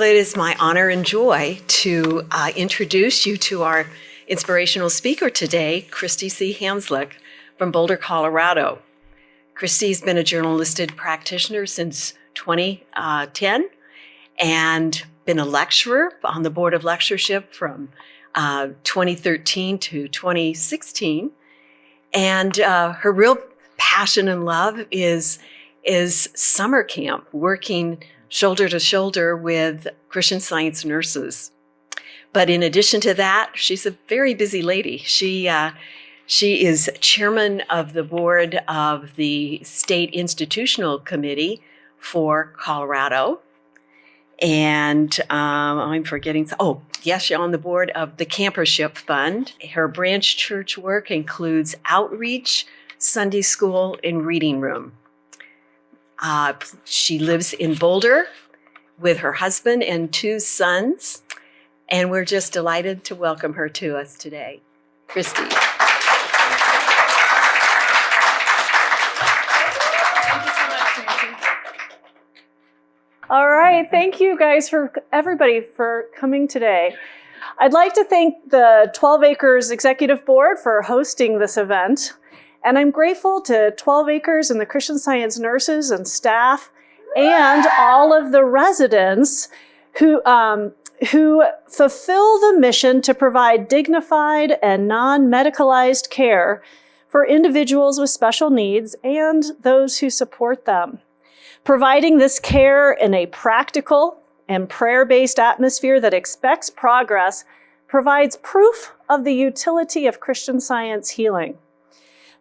it is my honor and joy to introduce you to our inspirational speaker today, Christie C. Hanzlik from Boulder, Colorado. Christie's been a journalistic practitioner since 2010 and been a lecturer on the board of lectureship from 2013 to 2016. And her real passion and love is summer camp, working shoulder to shoulder with Christian Science nurses. But in addition to that, she's a very busy lady. She is chairman of the board of the State Institutional Committee for Colorado. And I'm forgetting, she's on the board of the Campership Fund. Her branch church work includes outreach, Sunday school, and reading room. She lives in Boulder with her husband and 2 sons, and we're just delighted to welcome her to us today. Christie. Thank you so much, Nancy. All right, thank you guys everybody for coming today. I'd like to thank the 12 Acres Executive Board for hosting this event. And I'm grateful to 12 Acres and the Christian Science nurses and staff and all of the residents who fulfill the mission to provide dignified and non-medicalized care for individuals with special needs and those who support them. Providing this care in a practical and prayer-based atmosphere that expects progress provides proof of the utility of Christian Science healing.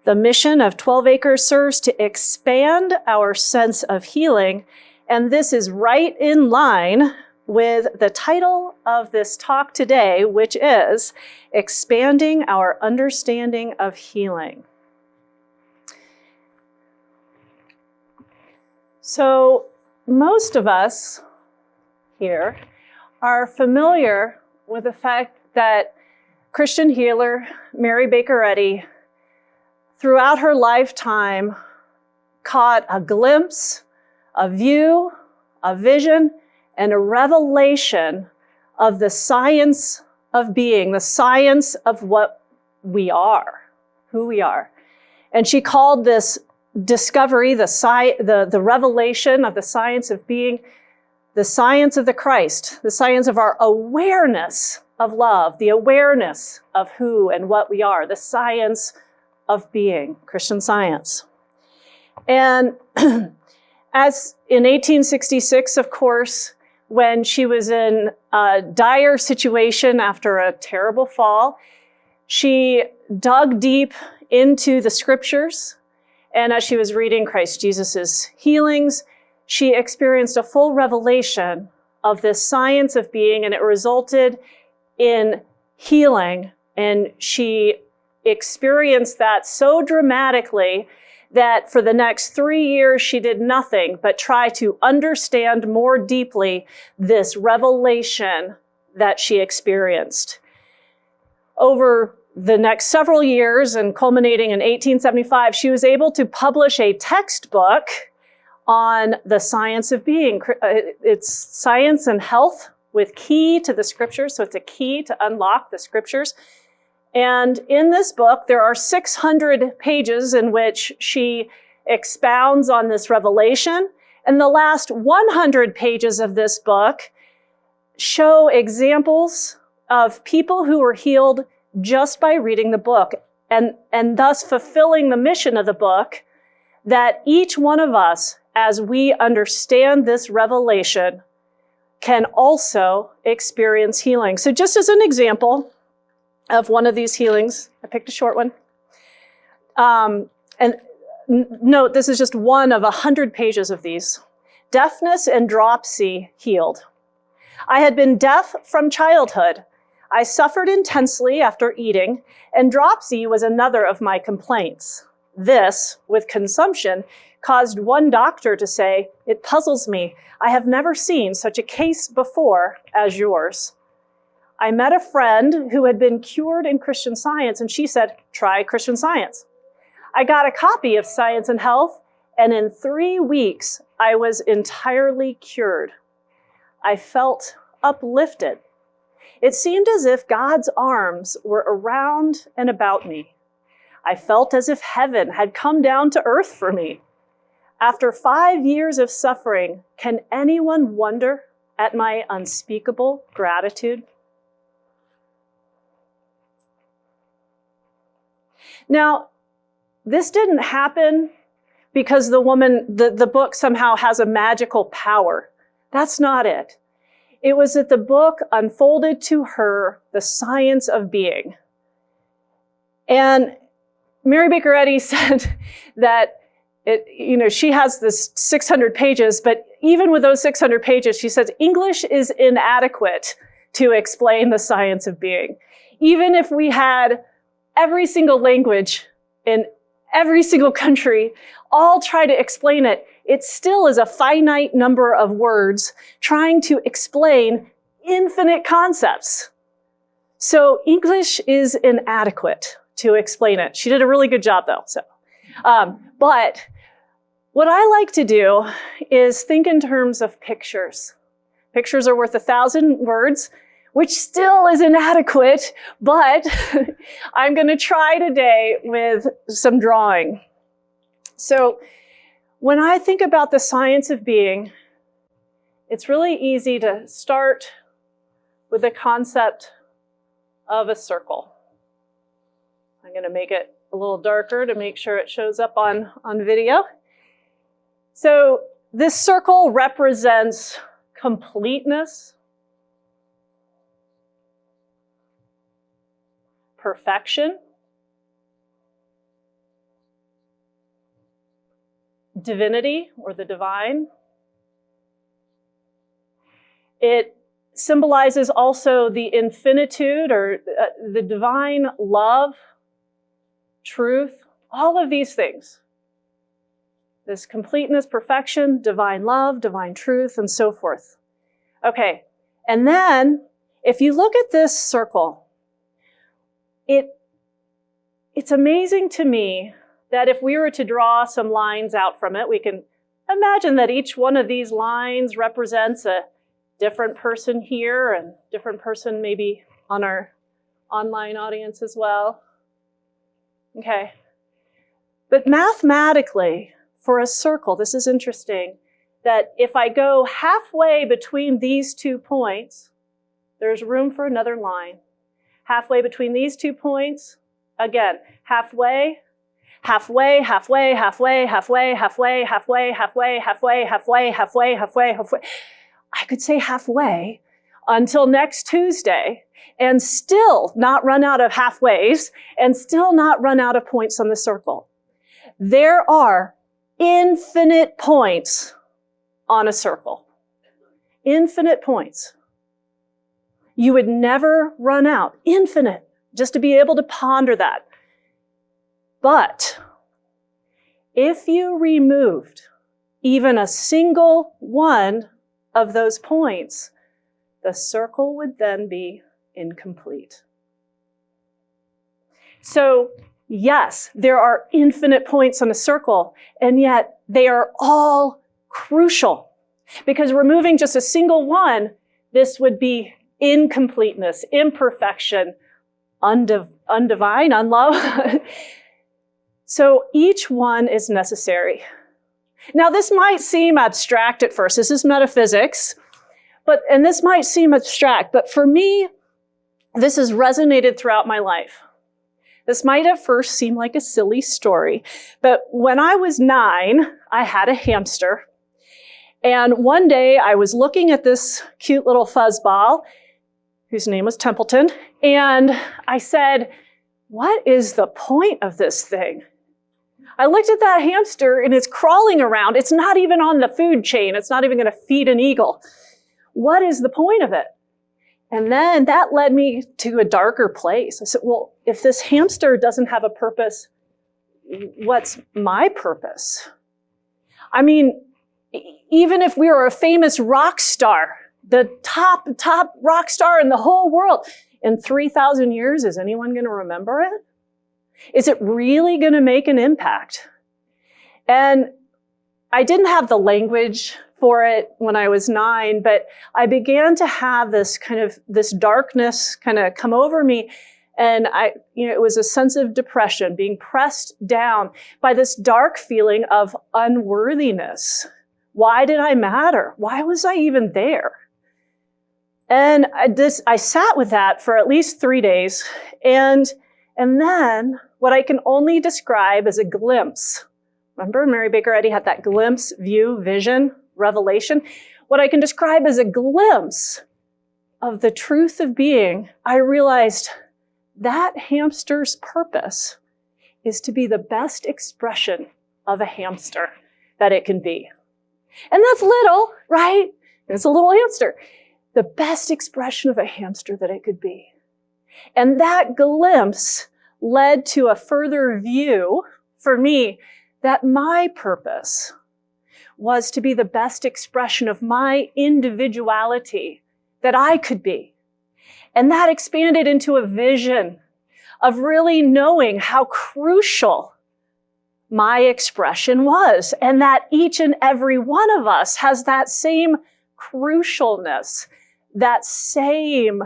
The mission of 12 Acres serves to expand our sense of healing, and this is right in line with the title of this talk today, which is Expanding Our Understanding of Healing. So most of us here are familiar with the fact that Christian healer Mary Baker Eddy throughout her lifetime caught a glimpse, a view, a vision, and a revelation of the science of being, the science of what we are, who we are. And she called this discovery, the revelation of the science of being, the science of the Christ, the science of our awareness of love, the awareness of who and what we are, the science of being, Christian Science. And as in 1866, of course, when she was in a dire situation after a terrible fall, she dug deep into the scriptures. And as she was reading Christ Jesus' healings, she experienced a full revelation of this science of being, and it resulted in healing. And she experienced that so dramatically that for the next 3 years, she did nothing but try to understand more deeply this revelation that she experienced. Over the next several years, and culminating in 1875, she was able to publish a textbook on the science of being. It's Science and Health with Key to the Scriptures, so it's a key to unlock the Scriptures. And in this book, there are 600 pages in which she expounds on this revelation. And the last 100 pages of this book show examples of people who were healed just by reading the book, and thus fulfilling the mission of the book, that each one of us, as we understand this revelation, can also experience healing. So just as an example of one of these healings, I picked a short one. And note, this is just one of 100 pages of these. Deafness and dropsy healed. I had been deaf from childhood. I suffered intensely after eating, and dropsy was another of my complaints. This, with consumption, caused one doctor to say, "It puzzles me. I have never seen such a case before as yours." I met a friend who had been cured in Christian Science, and she said, "Try Christian Science." I got a copy of Science and Health, and in 3 weeks, I was entirely cured. I felt uplifted. It seemed as if God's arms were around and about me. I felt as if heaven had come down to earth for me. After 5 years of suffering, can anyone wonder at my unspeakable gratitude? Now, this didn't happen because the book somehow has a magical power. That's not it. It was that the book unfolded to her the science of being. And Mary Baker Eddy said that she has this 600 pages, but even with those 600 pages, she says English is inadequate to explain the science of being. Even if we had every single language in every single country all try to explain it, it still is a finite number of words trying to explain infinite concepts. So English is inadequate to explain it. She did a really good job though. But what I like to do is think in terms of pictures. Pictures are worth 1,000 words, which still is inadequate, but I'm going to try today with some drawing. So when I think about the science of being, it's really easy to start with the concept of a circle. I'm going to make it a little darker to make sure it shows up on video. So this circle represents completeness, perfection, divinity or the divine. It symbolizes also the infinitude or the divine love, truth, all of these things. This completeness, perfection, divine love, divine truth, and so forth. Okay, and then if you look at this circle, it's amazing to me that if we were to draw some lines out from it, we can imagine that each one of these lines represents a different person here and different person maybe on our online audience as well. Okay. But mathematically, for a circle, this is interesting, that if I go halfway between these 2 points, there's room for another line. Halfway between these 2 points, again, halfway, halfway, halfway, halfway, halfway, halfway, halfway, halfway, halfway, halfway, halfway, halfway, halfway. I could say halfway until next Tuesday and still not run out of halfways and still not run out of points on the circle. There are infinite points on a circle. Infinite points. You would never run out. Infinite. Just to be able to ponder that. But if you removed even a single one of those points, the circle would then be incomplete. So, yes, there are infinite points on a circle, and yet they are all crucial. Because removing just a single one, this would be incompleteness, imperfection, undivine, unloved. So each one is necessary. Now, this might seem abstract at first. This is metaphysics, and this might seem abstract, but for me, this has resonated throughout my life. This might at first seem like a silly story, but when I was 9, I had a hamster. And one day I was looking at this cute little fuzzball, whose name was Templeton, and I said, what is the point of this thing? I looked at that hamster and it's crawling around. It's not even on the food chain. It's not even going to feed an eagle. What is the point of it? And then that led me to a darker place. I said, well, if this hamster doesn't have a purpose, what's my purpose? I mean, even if we were a famous rock star, the top rock star in the whole world, in 3,000 years, is anyone going to remember it? Is it really going to make an impact? And I didn't have the language for it when I was 9, but I began to have this darkness kind of come over me. And it was a sense of depression, being pressed down by this dark feeling of unworthiness. Why did I matter? Why was I even there? And I sat with that for at least 3 days. And then what I can only describe as a glimpse. Remember, Mary Baker Eddy had that glimpse, view, vision, revelation. What I can describe as a glimpse of the truth of being, I realized that hamster's purpose is to be the best expression of a hamster that it can be. And that's little, right? It's a little hamster. The best expression of a hamster that it could be. And that glimpse led to a further view for me that my purpose was to be the best expression of my individuality that I could be. And that expanded into a vision of really knowing how crucial my expression was, and that each and every one of us has that same crucialness, that same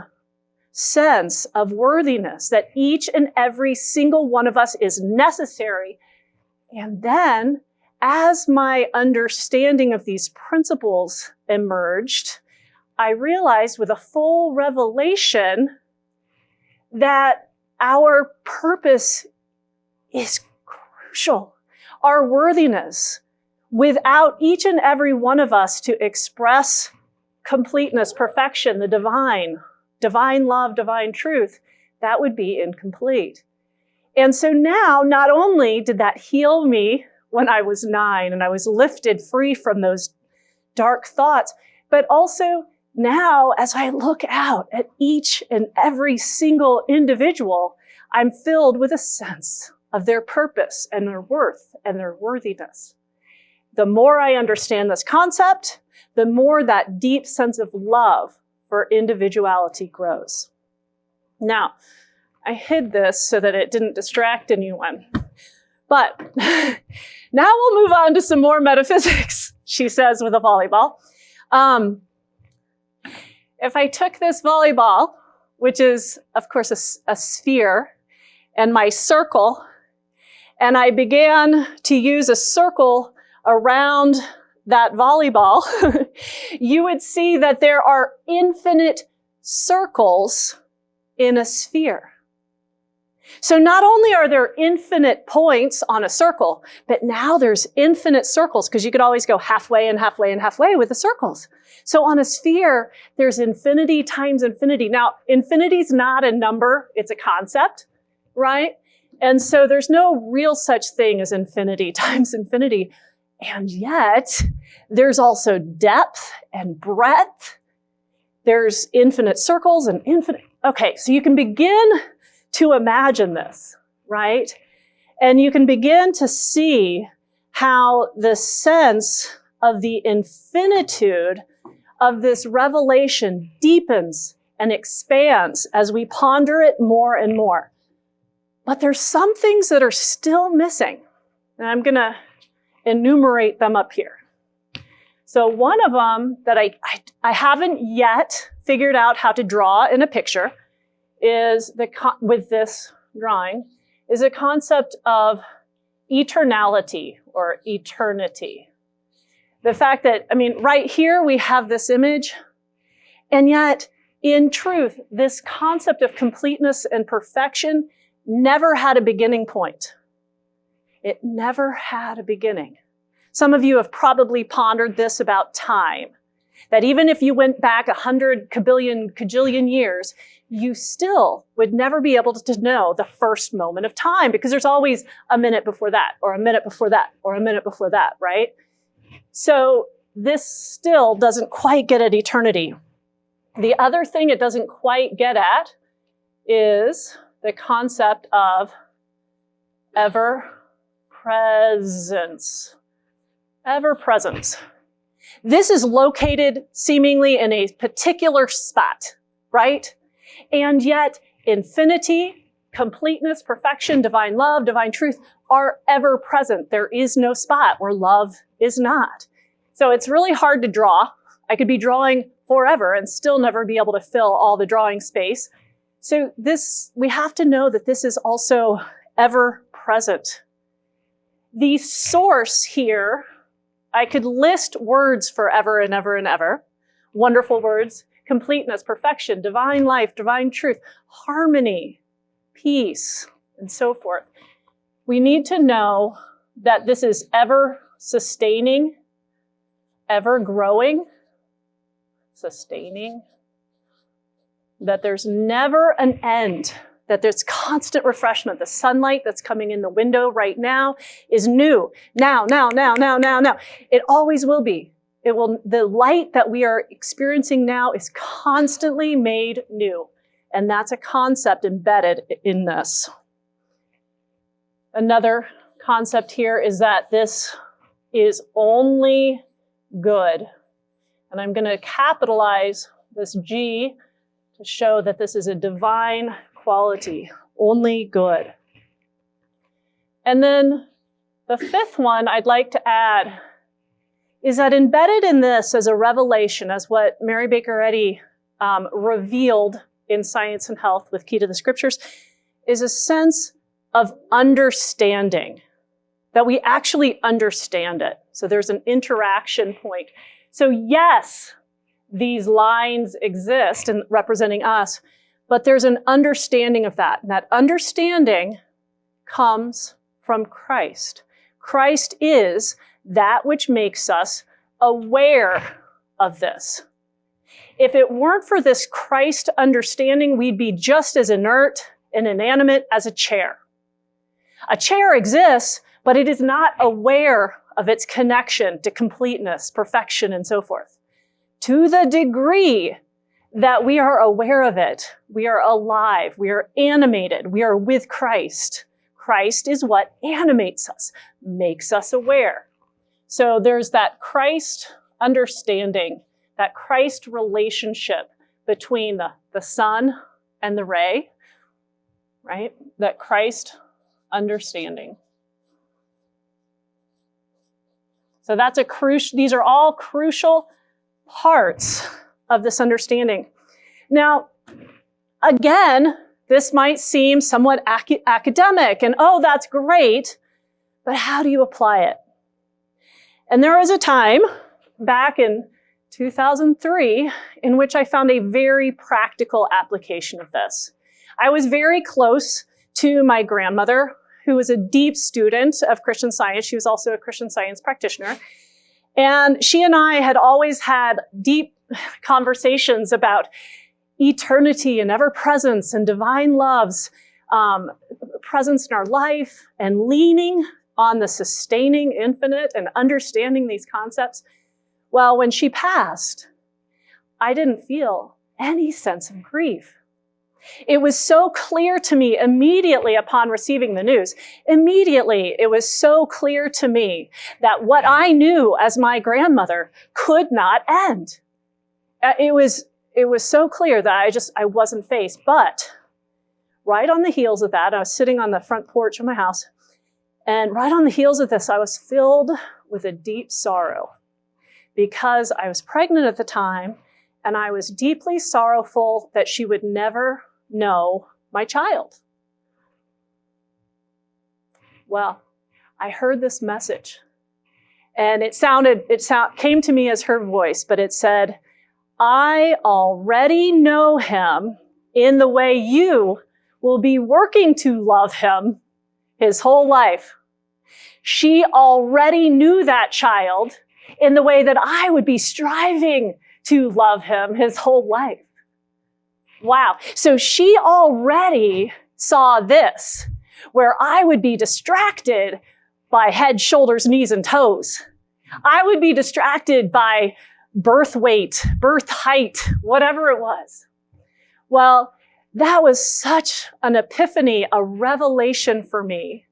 sense of worthiness, that each and every single one of us is necessary. And then, as my understanding of these principles emerged, I realized with a full revelation that our purpose is crucial. Our worthiness, without each and every one of us to express completeness, perfection, the divine love, divine truth, that would be incomplete. And so now, not only did that heal me when I was 9 and I was lifted free from those dark thoughts, but also now, as I look out at each and every single individual, I'm filled with a sense of their purpose and their worth and their worthiness. The more I understand this concept, the more that deep sense of love for individuality grows. Now, I hid this so that it didn't distract anyone. But now we'll move on to some more metaphysics, she says with a volleyball. If I took this volleyball, which is, of course, a sphere, and my circle, and I began to use a circle around that volleyball, you would see that there are infinite circles in a sphere. So not only are there infinite points on a circle, but now there's infinite circles, because you could always go halfway and halfway and halfway with the circles. So on a sphere, there's infinity times infinity. Now, infinity is not a number, it's a concept, right? And so there's no real such thing as infinity times infinity. And yet, there's also depth and breadth. There's infinite circles and infinite. Okay, so you can begin to imagine this, right? And you can begin to see how the sense of the infinitude of this revelation deepens and expands as we ponder it more and more. But there's some things that are still missing, and I'm going to enumerate them up here. So one of them that I haven't yet figured out how to draw in a picture is with this drawing is a concept of eternality or eternity. The fact that, right here we have this image, and yet in truth, this concept of completeness and perfection never had a beginning point. It never had a beginning. Some of you have probably pondered this about time, that even if you went back 100 kajillion years, you still would never be able to know the first moment of time, because there's always a minute before that, or a minute before that, or a minute before that, right? So this still doesn't quite get at eternity. The other thing it doesn't quite get at is the concept of ever-presence. Ever-presence. This is located seemingly in a particular spot, right? And yet infinity, completeness, perfection, divine love, divine truth are ever present. There is no spot where love is not. So it's really hard to draw. I could be drawing forever and still never be able to fill all the drawing space. So we have to know that this is also ever present. The source here, I could list words forever and ever and ever. Wonderful words, completeness, perfection, divine life, divine truth, harmony, peace, and so forth. We need to know that this is ever sustaining, ever growing, sustaining, that there's never an end, that there's constant refreshment. The sunlight that's coming in the window right now is new. Now. It always will be. The light that we are experiencing now is constantly made new. And that's a concept embedded in this. Another concept here is that this is only good. And I'm going to capitalize this G to show that this is a divine quality, only good. And then the fifth one I'd like to add is that embedded in this as a revelation, as what Mary Baker Eddy revealed in Science and Health with Key to the Scriptures, is a sense of understanding, that we actually understand it. So there's an interaction point. So yes, these lines exist and representing us, but there's an understanding of that. And that understanding comes from Christ. Christ is that which makes us aware of this. If it weren't for this Christ understanding, we'd be just as inert and inanimate as a chair. A chair exists, but it is not aware of its connection to completeness, perfection, and so forth. To the degree that we are aware of it, we are alive, we are animated, we are with Christ. Christ is what animates us, makes us aware. So there's that Christ understanding, that Christ relationship between the sun and the ray, right? That Christ understanding. So that's these are all crucial parts of this understanding. Now, again, this might seem somewhat academic and, oh, that's great, but how do you apply it? And there was a time back in 2003 in which I found a very practical application of this. I was very close to my grandmother, who was a deep student of Christian Science. She was also a Christian Science practitioner. And she and I had always had deep conversations about eternity and ever-presence and divine love's presence in our life and leaning on the sustaining infinite and understanding these concepts. Well, when she passed, I didn't feel any sense of grief. It was so clear to me immediately upon receiving the news. Immediately, it was so clear to me that what I knew as my grandmother could not end. It was so clear that I wasn't faced. But right on the heels of that, I was sitting on the front porch of my house, and right on the heels of this, I was filled with a deep sorrow because I was pregnant at the time, and I was deeply sorrowful that she would never know my child. Well, I heard this message, and it came to me as her voice, but it said, I already know him in the way you will be working to love him his whole life. She already knew that child in the way that I would be striving to love him his whole life. Wow. So she already saw this, where I would be distracted by head, shoulders, knees, and toes. I would be distracted by birth weight, birth height, whatever it was. Well, that was such an epiphany, a revelation for me.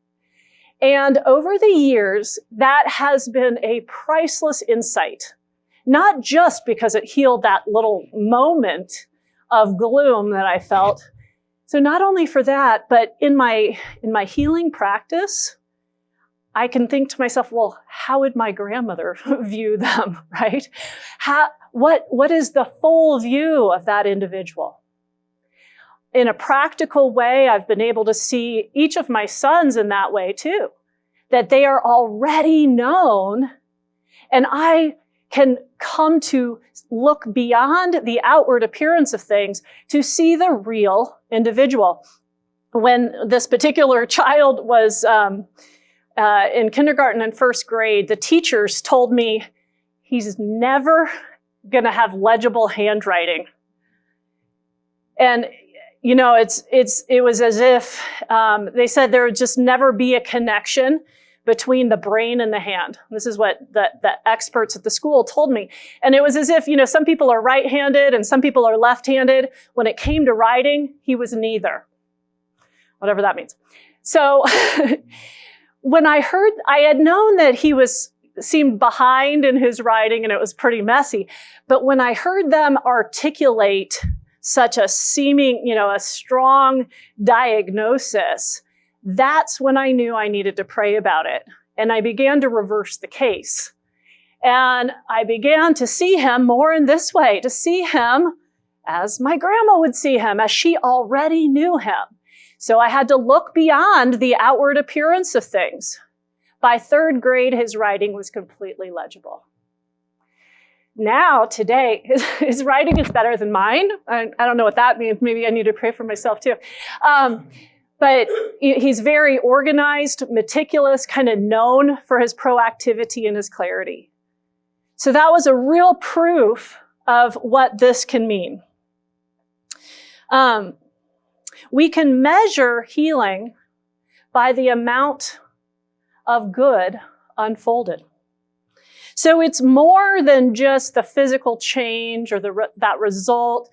And over the years, that has been a priceless insight, not just because it healed that little moment of gloom that I felt. So not only for that, but in my healing practice, I can think to myself, well, how would my grandmother view them, right? What is the full view of that individual? In a practical way, I've been able to see each of my sons in that way too, that they are already known, and I can come to look beyond the outward appearance of things to see the real individual. When this particular child was in kindergarten and first grade, the teachers told me he's never going to have legible handwriting. And you know, it was as if they said there would just never be a connection between the brain and the hand. This is what the experts at the school told me. And it was as if, you know, some people are right-handed and some people are left-handed. When it came to writing, he was neither. Whatever that means. So when I had known that he seemed behind in his writing and it was pretty messy. But when I heard them articulate such a seeming, you know, a strong diagnosis, that's when I knew I needed to pray about it. And I began to reverse the case. And I began to see him more in this way, to see him as my grandma would see him, as she already knew him. So I had to look beyond the outward appearance of things. By third grade, his writing was completely legible. Now, today, his writing is better than mine. I don't know what that means. Maybe I need to pray for myself too. But he's very organized, meticulous, kind of known for his proactivity and his clarity. So that was a real proof of what this can mean. We can measure healing by the amount of good unfolded. So it's more than just the physical change or that result,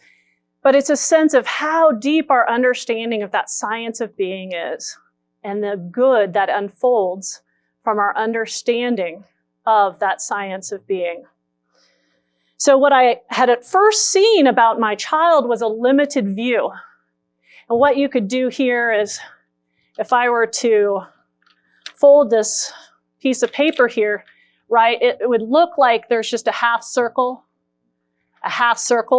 but it's a sense of how deep our understanding of that science of being is and the good that unfolds from our understanding of that science of being. So what I had at first seen about my child was a limited view. And what you could do here is, if I were to fold this piece of paper here, right, it would look like there's just a half circle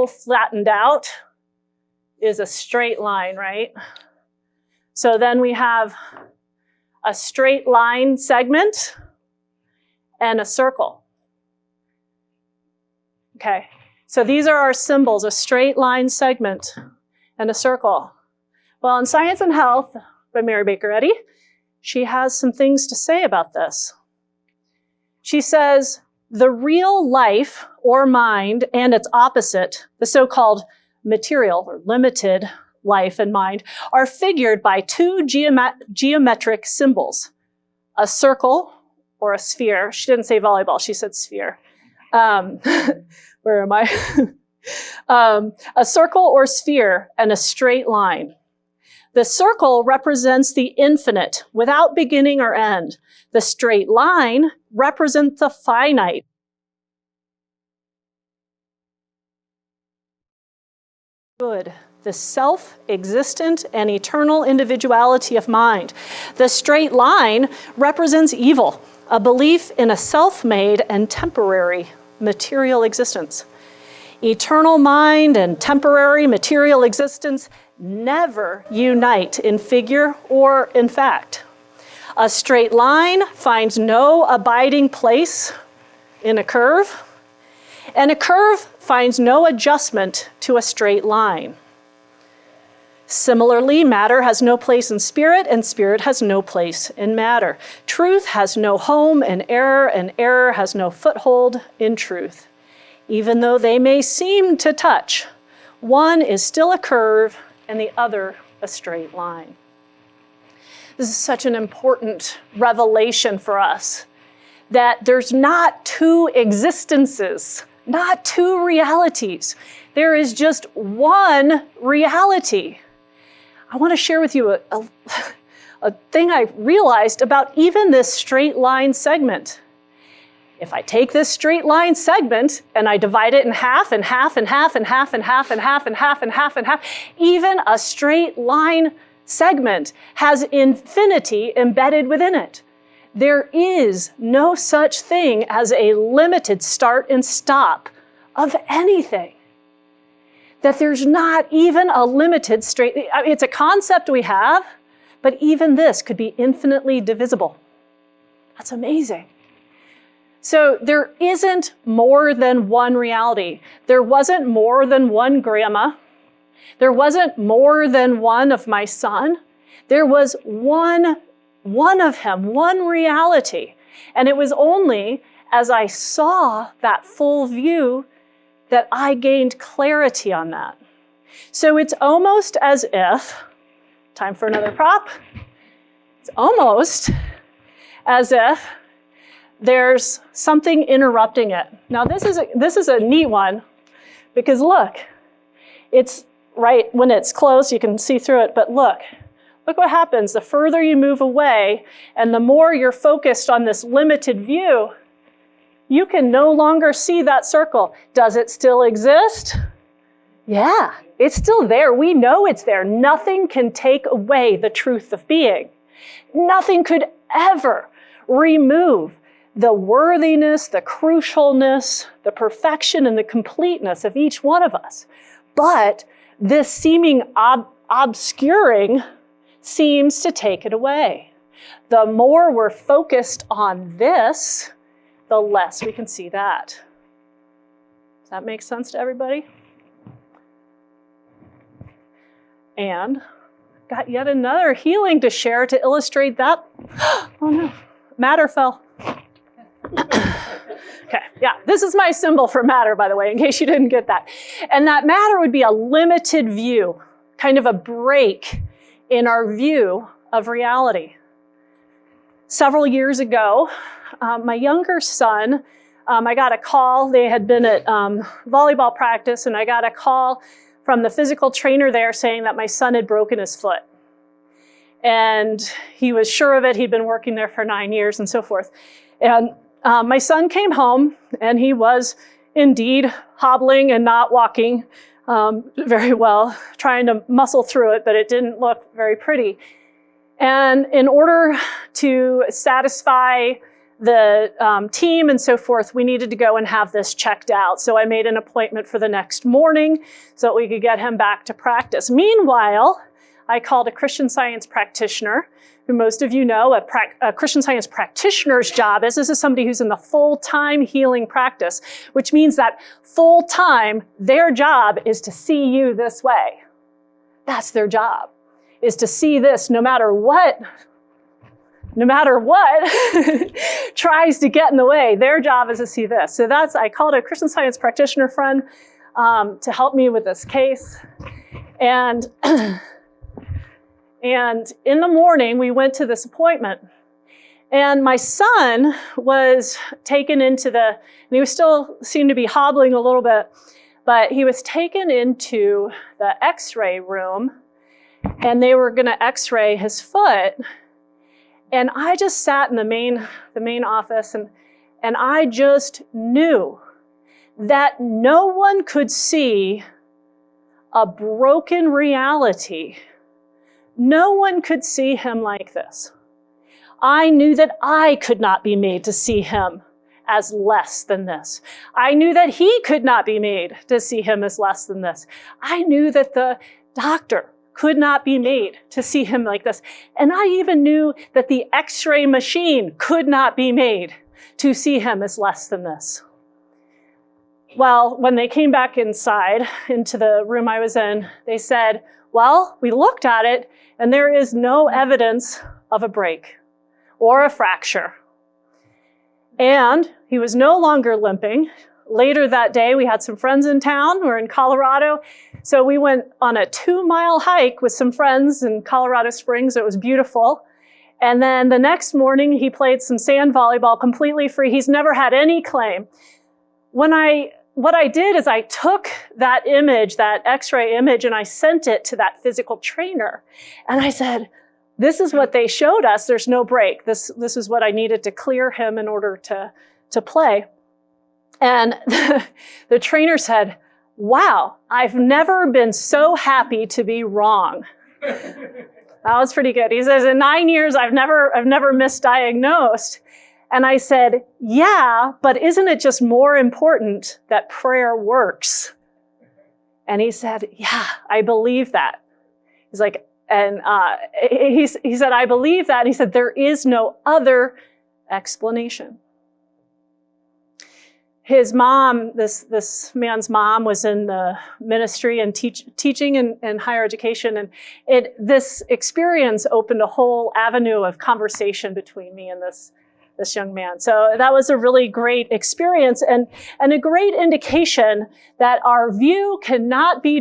flattened out is a straight line, right? So then we have a straight line segment and a circle. Okay, so these are our symbols, a straight line segment and a circle. Well, in Science and Health by Mary Baker Eddy, she has some things to say about this. She says, the real life or mind and its opposite, the so-called material or limited life and mind, are figured by two geometric symbols, a circle or a sphere. She didn't say volleyball, she said sphere. Where am I? A circle or sphere and a straight line. The circle represents the infinite without beginning or end. The straight line represents the finite. Good, the self-existent and eternal individuality of mind. The straight line represents evil, a belief in a self-made and temporary material existence. Eternal mind and temporary material existence never unite in figure or in fact. A straight line finds no abiding place in a curve, and a curve finds no adjustment to a straight line. Similarly, matter has no place in spirit, and spirit has no place in matter. Truth has no home in error, and error has no foothold in truth. Even though they may seem to touch, one is still a curve and the other a straight line. This is such an important revelation for us, that there's not two existences, not two realities. There is just one reality. I want to share with you a thing I realized about even this straight line segment. If I take this straight line segment and I divide it in half and half and half and half and half and half and half and half and half, even a straight line segment has infinity embedded within it. There is no such thing as a limited start and stop of anything. That there's not even a limited straight, it's a concept we have, but even this could be infinitely divisible. That's amazing. So there isn't more than one reality. There wasn't more than one grandma. There wasn't more than one of my son. There was one of him, one reality. And it was only as I saw that full view that I gained clarity on that. So it's almost as if, time for another prop, it's almost as if there's something interrupting it. Now this is a neat one, because look, it's right when it's close, you can see through it, but look what happens. The further you move away and the more you're focused on this limited view, you can no longer see that circle. Does it still exist? Yeah, it's still there. We know it's there. Nothing can take away the truth of being. Nothing could ever remove the worthiness, the crucialness, the perfection, and the completeness of each one of us. But this seeming obscuring seems to take it away. The more we're focused on this, the less we can see that. Does that make sense to everybody? And got yet another healing to share to illustrate that. Oh no, matter fell. Okay, yeah, this is my symbol for matter, by the way, in case you didn't get that. And that matter would be a limited view, kind of a break in our view of reality. Several years ago, my younger son, I got a call. They had been at volleyball practice, and I got a call from the physical trainer there saying that my son had broken his foot. And he was sure of it. He'd been working there for 9 years and so forth. And my son came home, and he was indeed hobbling and not walking very well, trying to muscle through it, but it didn't look very pretty. And in order to satisfy the team and so forth, we needed to go and have this checked out. So I made an appointment for the next morning so that we could get him back to practice. Meanwhile, I called a Christian Science practitioner, who most of you know a Christian Science practitioner's job is. This is somebody who's in the full-time healing practice, which means that full-time, their job is to see you this way. That's their job, is to see this no matter what tries to get in the way. Their job is to see this. So I called a Christian Science practitioner friend to help me with this case. And in the morning, we went to this appointment. And my son was taken into and he was still seemed to be hobbling a little bit, but he was taken into the x-ray room, and they were going to x-ray his foot. And I just sat in the main office, and I just knew that no one could see a broken reality. No one could see him like this. I knew that I could not be made to see him as less than this. I knew that he could not be made to see him as less than this. I knew that the doctor could not be made to see him like this. And I even knew that the x-ray machine could not be made to see him as less than this. Well, when they came back inside into the room I was in, they said, well, we looked at it, and there is no evidence of a break or a fracture. And he was no longer limping. Later that day, we had some friends in town. We're in Colorado. So we went on a 2-mile hike with some friends in Colorado Springs. It was beautiful. And then the next morning, he played some sand volleyball completely free. He's never had any claim. What I did is I took that image, that x-ray image, and I sent it to that physical trainer. And I said, this is what they showed us. There's no break. This is what I needed to clear him in order to play. And the trainer said, wow, I've never been so happy to be wrong. That was pretty good. He says, in 9 years, I've never misdiagnosed. And I said, yeah, but isn't it just more important that prayer works? And he said, yeah, I believe that. He's like, and he said, I believe that. And he said, there is no other explanation. His mom, this man's mom, was in the ministry and teaching in higher education. And this experience opened a whole avenue of conversation between me and this young man. So that was a really great experience and a great indication that our view cannot be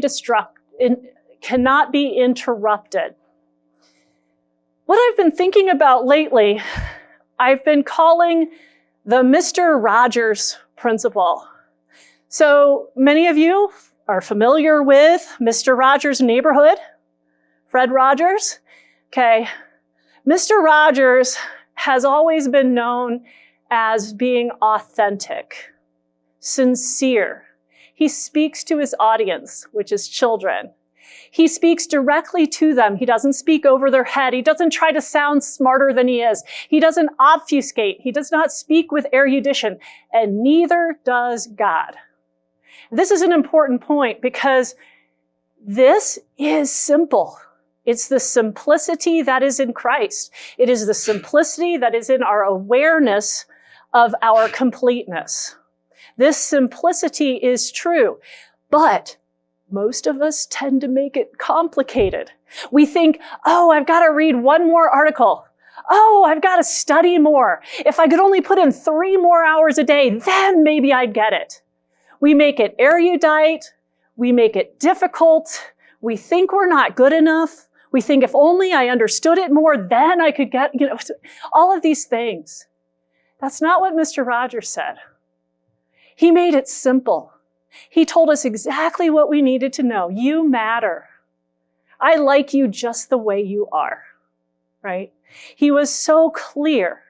interrupted. What I've been thinking about lately, I've been calling the Mr. Rogers principle. So many of you are familiar with Mr. Rogers' neighborhood, Fred Rogers. Okay, Mr. Rogers has always been known as being authentic, sincere. He speaks to his audience, which is children. He speaks directly to them. He doesn't speak over their head. He doesn't try to sound smarter than he is. He doesn't obfuscate. He does not speak with erudition, and neither does God. This is an important point because this is simple. It's the simplicity that is in Christ. It is the simplicity that is in our awareness of our completeness. This simplicity is true, but most of us tend to make it complicated. We think, oh, I've got to read one more article. Oh, I've got to study more. If I could only put in 3 more hours a day, then maybe I'd get it. We make it erudite. We make it difficult. We think we're not good enough. We think if only I understood it more, then I could get, all of these things. That's not what Mr. Rogers said. He made it simple. He told us exactly what we needed to know. You matter. I like you just the way you are, right? He was so clear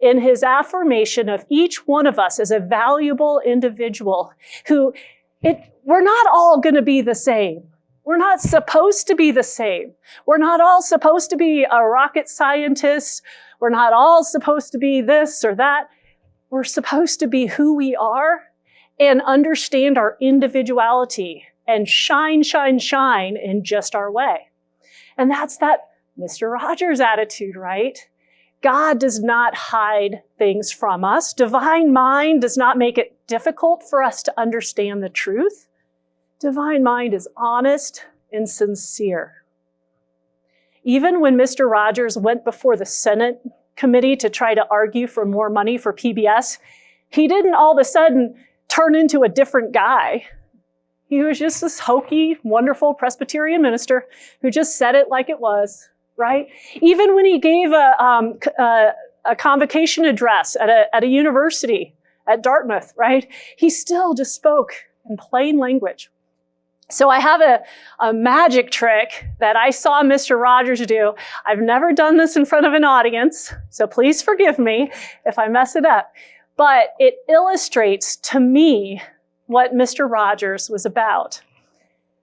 in his affirmation of each one of us as a valuable individual who we're not all going to be the same. We're not supposed to be the same. We're not all supposed to be a rocket scientist. We're not all supposed to be this or that. We're supposed to be who we are and understand our individuality and shine, shine, shine in just our way. And that's that Mr. Rogers attitude, right? God does not hide things from us. Divine mind does not make it difficult for us to understand the truth. Divine mind is honest and sincere. Even when Mr. Rogers went before the Senate committee to try to argue for more money for PBS, he didn't all of a sudden turn into a different guy. He was just this hokey, wonderful Presbyterian minister who just said it like it was, right? Even when he gave a convocation address at a university at Dartmouth, right? He still just spoke in plain language. So I have a magic trick that I saw Mr. Rogers do. I've never done this in front of an audience, so please forgive me if I mess it up. But it illustrates to me what Mr. Rogers was about.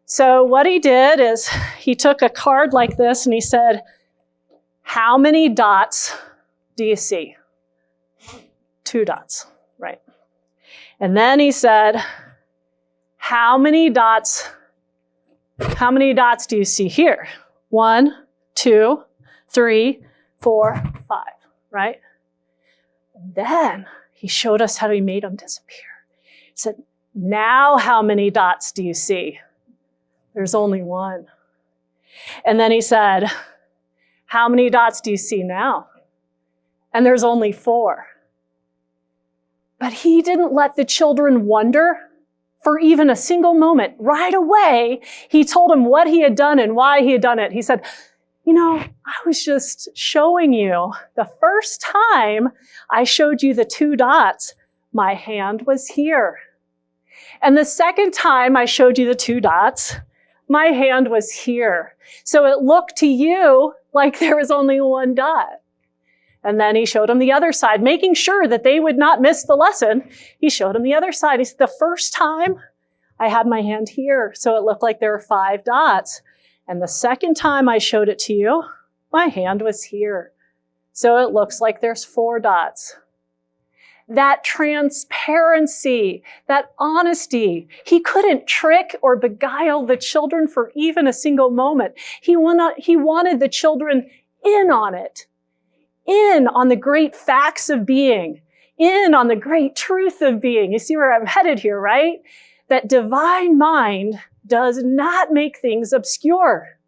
So what he did is he took a card like this and he said, how many dots do you see? 2 dots, right? And then he said, how many dots do you see here? 1, 2, 3, 4, 5, right? And then he showed us how he made them disappear. He said, now how many dots do you see? There's only 1. And then he said, how many dots do you see now? And there's only 4. But he didn't let the children wonder for even a single moment. Right away, he told them what he had done and why he had done it. He said, I was just showing you the first time I showed you the 2 dots, my hand was here. And the second time I showed you the 2 dots, my hand was here. So it looked to you like there was only 1 dot. And then he showed them the other side, making sure that they would not miss the lesson. He showed them the other side. He said, the first time I had my hand here, so it looked like there were 5 dots. And the second time I showed it to you, My hand was here. So it looks like there's 4 dots. That transparency, that honesty. He couldn't trick or beguile the children for even a single moment. He wanted the children in on it, in on the great facts of being, in on the great truth of being. You see where I'm headed here, right? That divine mind does not make things obscure.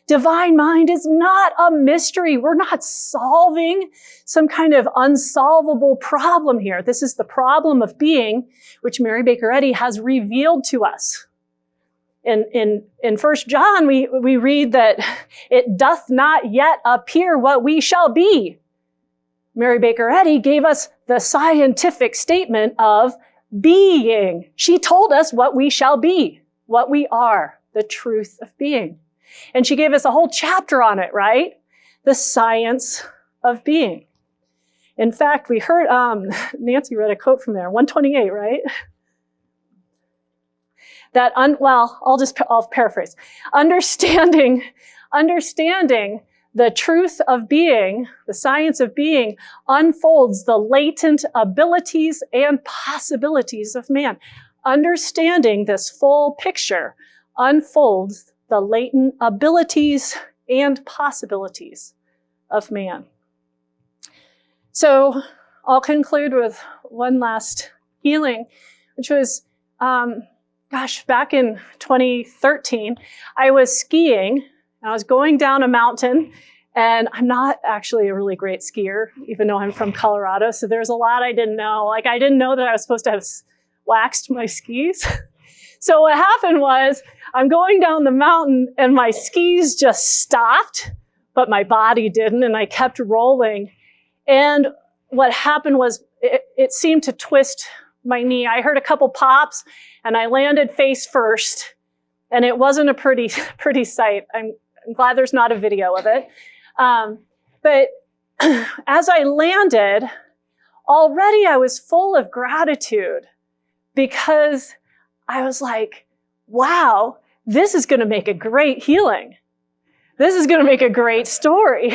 Divine mind is not a mystery. We're not solving some kind of unsolvable problem here. This is the problem of being, which Mary Baker Eddy has revealed to us. In 1 John, we read that it doth not yet appear what we shall be. Mary Baker Eddy gave us the scientific statement of being. She told us what we shall be, what we are, the truth of being. And she gave us a whole chapter on it, right? The science of being. In fact, we heard, Nancy read a quote from there, 128, right? I'll paraphrase. Understanding the truth of being, the science of being, unfolds the latent abilities and possibilities of man. Understanding this full picture unfolds the latent abilities and possibilities of man. So I'll conclude with one last healing, which was, back in 2013, I was skiing. I was going down a mountain, and I'm not actually a really great skier, even though I'm from Colorado, so there's a lot I didn't know. Like, I didn't know that I was supposed to have waxed my skis. So what happened was, I'm going down the mountain and my skis just stopped, but my body didn't, and I kept rolling. And what happened was it seemed to twist my knee. I heard a couple pops and I landed face first, and it wasn't a pretty sight. I'm glad there's not a video of it. But as I landed, already I was full of gratitude because I was like, wow, this is going to make a great healing. This is going to make a great story.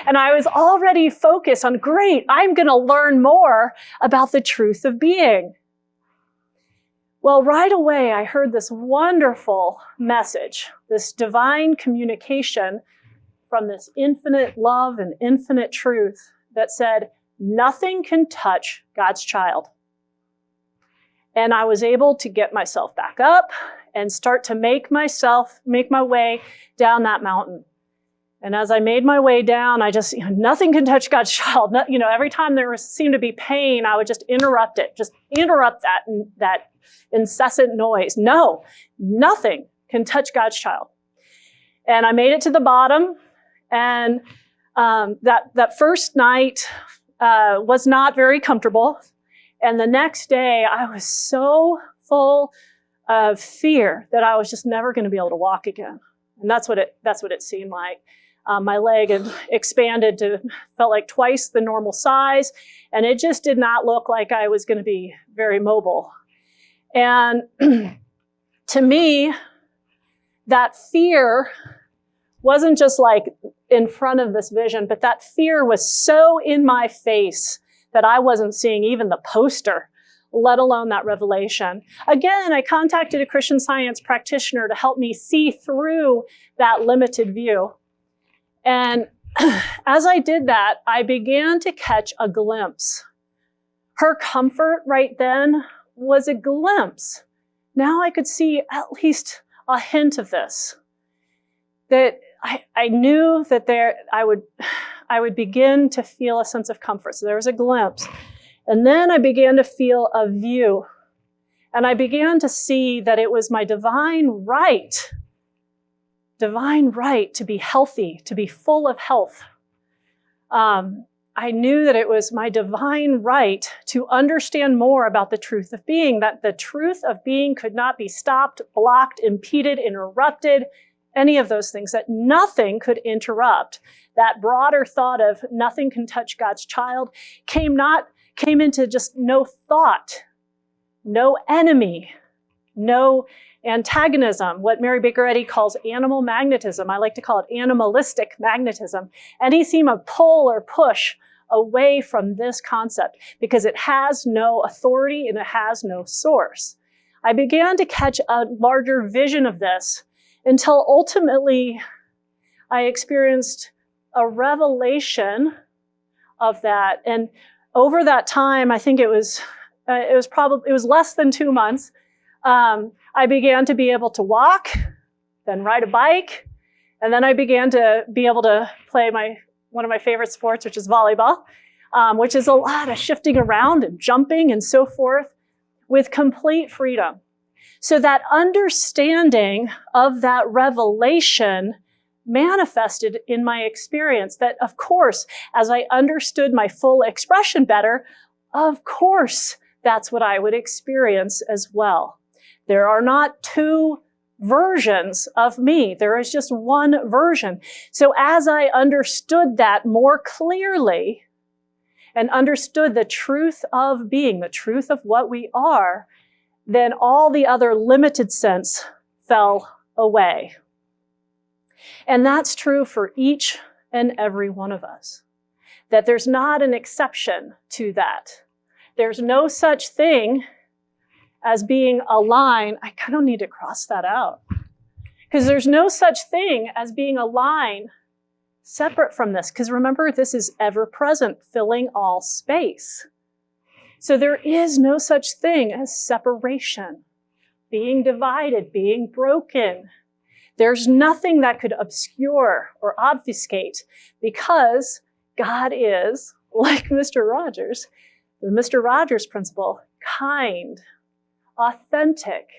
And I was already focused on, great, I'm going to learn more about the truth of being. Well, right away, I heard this wonderful message, this divine communication from this infinite love and infinite truth that said, nothing can touch God's child. And I was able to get myself back up and start to make my way down that mountain. And as I made my way down, I just, nothing can touch God's child. Every time there seemed to be pain, I would just interrupt it, just interrupt that incessant noise. No, nothing can touch God's child. And I made it to the bottom, and that first night was not very comfortable. And the next day, I was so full of fear that I was just never going to be able to walk again. And that's what it seemed like. My leg had expanded felt like twice the normal size, and it just did not look like I was going to be very mobile. And to me, that fear wasn't just like in front of this vision, but that fear was so in my face that I wasn't seeing even the poster, let alone that revelation. Again, I contacted a Christian Science practitioner to help me see through that limited view. And as I did that, I began to catch a glimpse. Her comfort right then was a glimpse. Now I could see at least a hint of this. That I knew that I would begin to feel a sense of comfort. So there was a glimpse. And then I began to feel a view. And I began to see that it was my divine right to be healthy, to be full of health. I knew that it was my divine right to understand more about the truth of being, that the truth of being could not be stopped, blocked, impeded, interrupted, any of those things, that nothing could interrupt. That broader thought of nothing can touch God's child came into just no thought, no enemy no antagonism, what Mary Baker Eddy calls animal magnetism. I like to call it animalistic magnetism. Any seem of pull or push away from this concept because it has no authority and it has no source. I began to catch a larger vision of this until ultimately I experienced a revelation of that. And over that time, I think it was less than 2 months, I began to be able to walk, then ride a bike, and then I began to be able to play one of my favorite sports, which is volleyball, which is a lot of shifting around and jumping and so forth with complete freedom. So that understanding of that revelation manifested in my experience that, of course, as I understood my full expression better, of course, that's what I would experience as well. There are not two versions of me. There is just one version. So as I understood that more clearly and understood the truth of being, the truth of what we are, then all the other limited sense fell away. And that's true for each and every one of us, that there's not an exception to that. There's no such thing as being a line. I kind of need to cross that out. Because there's no such thing as being a line separate from this. Because remember, this is ever present, filling all space. So there is no such thing as separation, being divided, being broken. There's nothing that could obscure or obfuscate because God is, like Mr. Rogers, the Mr. Rogers principle, kind, authentic,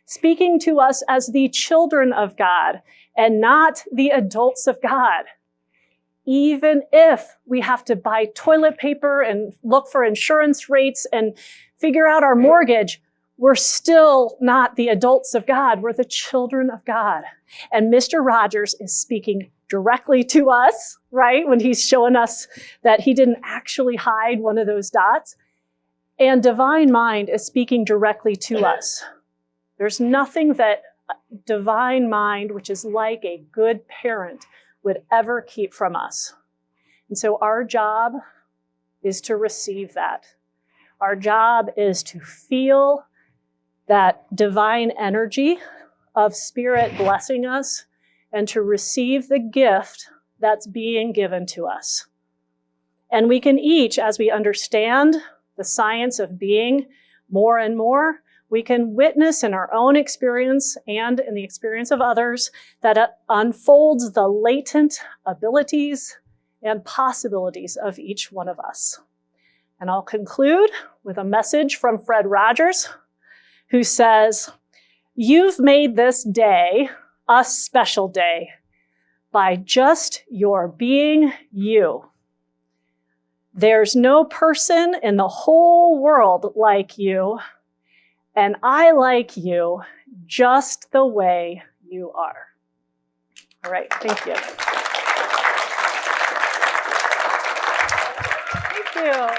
speaking to us as the children of God and not the adults of God. Even if we have to buy toilet paper and look for insurance rates and figure out our mortgage, we're still not the adults of God. We're the children of God. And Mr. Rogers is speaking directly to us, right? When he's showing us that he didn't actually hide one of those dots. And divine mind is speaking directly to us. There's nothing that divine mind, which is like a good parent, would ever keep from us. And so our job is to receive that. Our job is to feel that divine energy of Spirit blessing us and to receive the gift that's being given to us. And we can each, as we understand the science of being more and more, we can witness in our own experience and in the experience of others that it unfolds the latent abilities and possibilities of each one of us. And I'll conclude with a message from Fred Rogers, who says, "You've made this day a special day by just your being you. There's no person in the whole world like you, and I like you just the way you are." All right, thank you. Thank you.